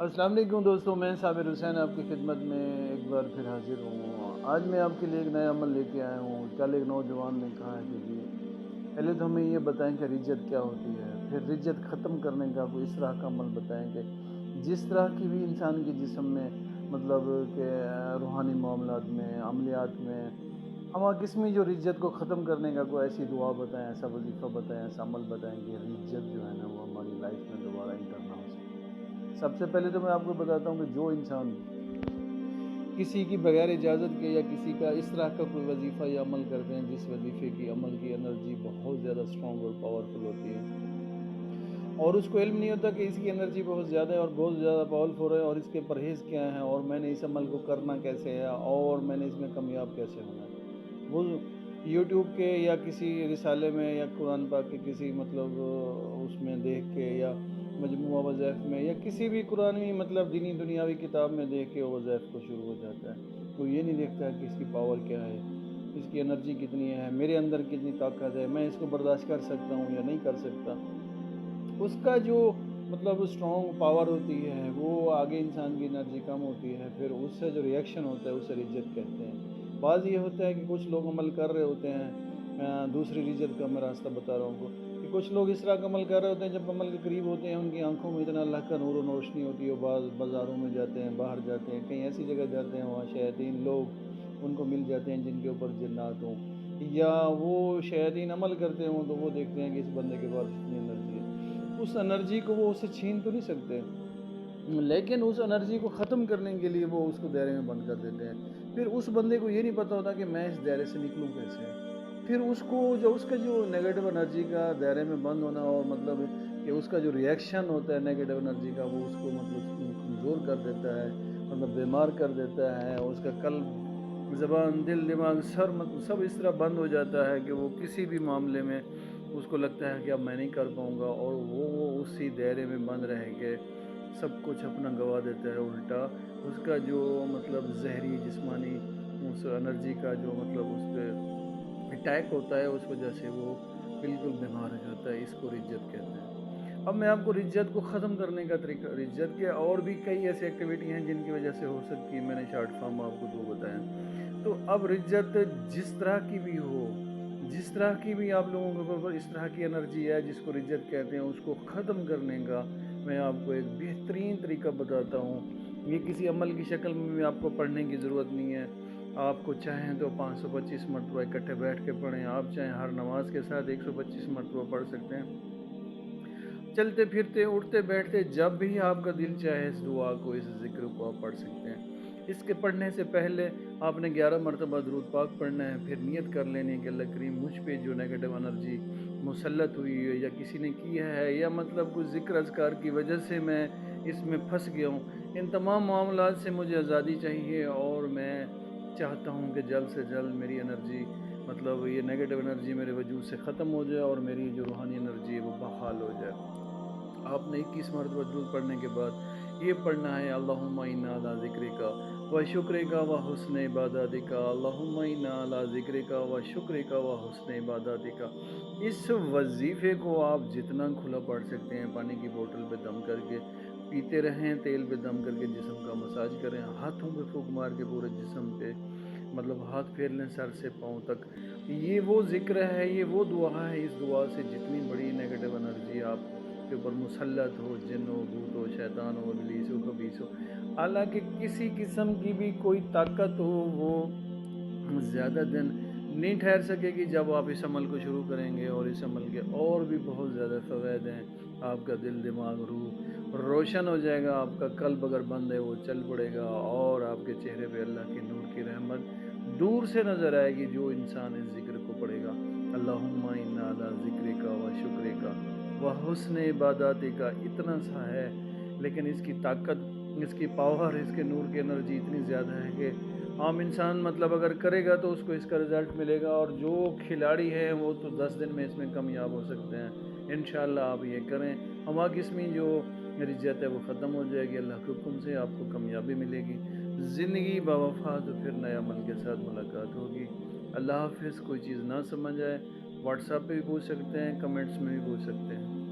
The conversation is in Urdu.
السلام علیکم دوستوں، میں صابر حسین آپ کی خدمت میں ایک بار پھر حاضر ہوں۔ آج میں آپ کے لیے ایک نیا عمل لے کے آیا ہوں۔ کل ایک نوجوان نے کہا ہے کہ جی پہلے تو ہمیں یہ بتائیں کہ رجت کیا ہوتی ہے، پھر رجت ختم کرنے کا کوئی اس طرح کا عمل بتائیں کہ جس طرح کی بھی انسان کے جسم میں مطلب کہ روحانی معاملات میں، عملیات میں، ہمہ قسمی جو رجت کو ختم کرنے کا کوئی ایسی دعا بتائیں، ایسا وظیفہ بتائیں، ایسا عمل بتائیں کہ رجت جو ہے نا وہ ہماری لائف میں دوبارہ انٹر نہ ہو سکے۔ سب سے پہلے تو میں آپ کو بتاتا ہوں کہ جو انسان کسی کی بغیر اجازت کے یا کسی کا اس طرح کا کوئی وظیفہ یا عمل کرتے ہیں جس وظیفے کی عمل کی انرجی بہت زیادہ اسٹرانگ اور پاورفل ہوتی ہے، اور اس کو علم نہیں ہوتا کہ اس کی انرجی بہت زیادہ ہے اور بہت زیادہ پاورفل ہے اور اس کے پرہیز کیا ہیں اور میں نے اس عمل کو کرنا کیسے ہے اور میں نے اس میں کامیاب کیسے ہونا ہے، وہ یوٹیوب کے یا کسی رسالے میں یا قرآن پاک کے کسی مطلب اس میں دیکھ کے یا مجموعہ وظائف میں یا کسی بھی قرآنی مطلب دینی دنیاوی کتاب میں دیکھ کے وہ وظائف کو شروع ہو جاتا ہے۔ وہ یہ نہیں دیکھتا کہ اس کی پاور کیا ہے، اس کی انرجی کتنی ہے، میرے اندر کتنی طاقت ہے، میں اس کو برداشت کر سکتا ہوں یا نہیں کر سکتا۔ اس کا جو مطلب اسٹرانگ پاور ہوتی ہے وہ آگے انسان کی انرجی کم ہوتی ہے، پھر اس سے جو ریئیکشن ہوتا ہے اسے رجت کہتے ہیں۔ بعض یہ ہوتا ہے کہ کچھ لوگ عمل کر رہے ہوتے ہیں، دوسری رجت کا میں راستہ بتا رہا ہوں کو کہ کچھ لوگ اس طرح کا عمل کر رہے ہوتے ہیں، جب عمل کے قریب ہوتے ہیں ان کی آنکھوں میں اتنا اللہ کا نور و روشنی ہوتی ہے، بعض بازاروں میں جاتے ہیں، باہر جاتے ہیں، کہیں ایسی جگہ جاتے ہیں وہاں شیاطین لوگ ان کو مل جاتے ہیں جن کے اوپر جنات ہوں، یا وہ شیاطین عمل کرتے ہوں تو وہ دیکھتے ہیں کہ اس بندے کے پاس اتنی انرجی ہے۔ اس انرجی کو وہ اسے چھین تو نہیں سکتے، لیکن اس انرجی کو ختم کرنے کے لیے وہ اس کو دائرے میں بند کر دیتے ہیں۔ پھر اس بندے کو یہ نہیں پتا ہوتا کہ میں اس دائرے سے نکلوں کیسے۔ پھر اس کو جو اس کا جو نیگیٹو انرجی کا دائرے میں بند ہونا اور مطلب کہ اس کا جو ریئیکشن ہوتا ہے نیگیٹو انرجی کا وہ اس کو مطلب کمزور کر دیتا ہے، مطلب بیمار کر دیتا ہے، اس کا قلب، زبان، دل، دماغ سب اس طرح بند ہو جاتا ہے کہ وہ کسی بھی معاملے میں اس کو لگتا ہے کہ اب میں نہیں کر پاؤں گا، اور وہ اسی دائرے میں بند رہ کے سب کچھ اپنا گوا دیتا ہے۔ الٹا اس کا جو مطلب زہری جسمانی اس انرجی کا جو مطلب اس پہ اٹیک ہوتا ہے اس وجہ سے وہ بالکل بیمار ہو جاتا ہے۔ اس کو رجت کہتے ہیں۔ اب میں آپ کو رجت کو ختم کرنے کا طریقہ، رجت کے اور بھی کئی ایسی ایکٹیویٹی ہیں جن کی وجہ سے ہو سکتی ہے، میں نے شارٹ فارم آپ کو دو بتایا۔ تو اب رجت جس طرح کی بھی ہو، جس طرح کی بھی آپ لوگوں کے اوپر اس طرح کی انرجی ہے جس کو رجت کہتے ہیں، اس کو ختم کرنے کا میں آپ کو ایک بہترین طریقہ بتاتا ہوں۔ یہ کسی عمل کی شکل میں بھی آپ کو پڑھنے کی ضرورت نہیں ہے، آپ کو چاہیں تو 525 مرتبہ اکٹھے بیٹھ کے پڑھیں، آپ چاہیں ہر نماز کے ساتھ 125 مرتبہ پڑھ سکتے ہیں۔ چلتے پھرتے اٹھتے بیٹھتے جب بھی آپ کا دل چاہے اس دعا کو، اس ذکر کو آپ پڑھ سکتے ہیں۔ اس کے پڑھنے سے پہلے آپ نے 11 مرتبہ درود پاک پڑھنا ہے، پھر نیت کر لینی کہ اللہ کریم مجھ پہ جو نیگیٹو انرجی مسلط ہوئی ہے یا کسی نے کیا ہے یا مطلب کوئی ذکر اذکار کی وجہ سے میں اس میں پھنس گیا ہوں، ان تمام معاملات سے مجھے آزادی چاہیے اور میں چاہتا ہوں کہ جلد سے جلد میری انرجی مطلب یہ نیگیٹو انرجی میرے وجود سے ختم ہو جائے اور میری جو روحانی انرجی ہے وہ بحال ہو جائے۔ آپ نے 21 مرتبہ درود پڑھنے کے بعد یہ پڑھنا ہے اللہم انا علی ذکرک و شکرک و حسن عبادتک، اللہم انا علی ذکرک و شکرک و حسن عبادتک۔ اس وظیفے کو آپ جتنا کھلا پڑھ سکتے ہیں، پانی کی بوتل پہ دم کر کے پیتے رہیں، تیل پہ دم کر کے جسم کا مساج کریں، ہاتھوں پہ پھونک مار کے پورے جسم پہ مطلب ہاتھ پھیر لیں سر سے پاؤں تک۔ یہ وہ ذکر ہے، یہ وہ دعا ہے، اس دعا سے جتنی بڑی نیگیٹو انرجی آپ کے اوپر مسلط ہو، جن ہو، بھوت ہو، شیطان ہو، ابلیس ہو، خبیث ہو، حالانکہ کسی قسم کی بھی کوئی طاقت ہو وہ زیادہ دن نہیں ٹھہر سکے گی جب آپ اس عمل کو شروع کریں گے، اور اس عمل کے اور بھی بہت زیادہ فوائد ہیں۔ آپ کا دل، دماغ، روح روشن ہو جائے گا، آپ کا قلب اگر بند ہے وہ چل پڑے گا، اور آپ کے چہرے پہ اللہ کی نور کی رحمت دور سے نظر آئے گی جو انسان اس ذکر کو پڑھے گا۔ اللہم انا علی ذکرک و شکرک و حسن عبادتک، اتنا سا ہے لیکن اس کی طاقت، اس کی پاور، اس کے نور کی انرجی اتنی زیادہ ہے کہ عام انسان مطلب اگر کرے گا تو اس کو اس کا رزلٹ ملے گا، اور جو کھلاڑی ہیں وہ تو 10 دن میں اس میں کامیاب ہو سکتے ہیں۔ انشاءاللہ آپ یہ کریں، ہمہ قسمی جو رجت ہے وہ ختم ہو جائے گی، اللہ کے حکم سے آپ کو کامیابی ملے گی، زندگی باوفا تو پھر نئے عمل کے ساتھ ملاقات ہوگی۔ اللہ حافظ۔ کوئی چیز نہ سمجھ آئے واٹس ایپ پہ بھی پوچھ سکتے ہیں، کمنٹس میں بھی پوچھ سکتے ہیں۔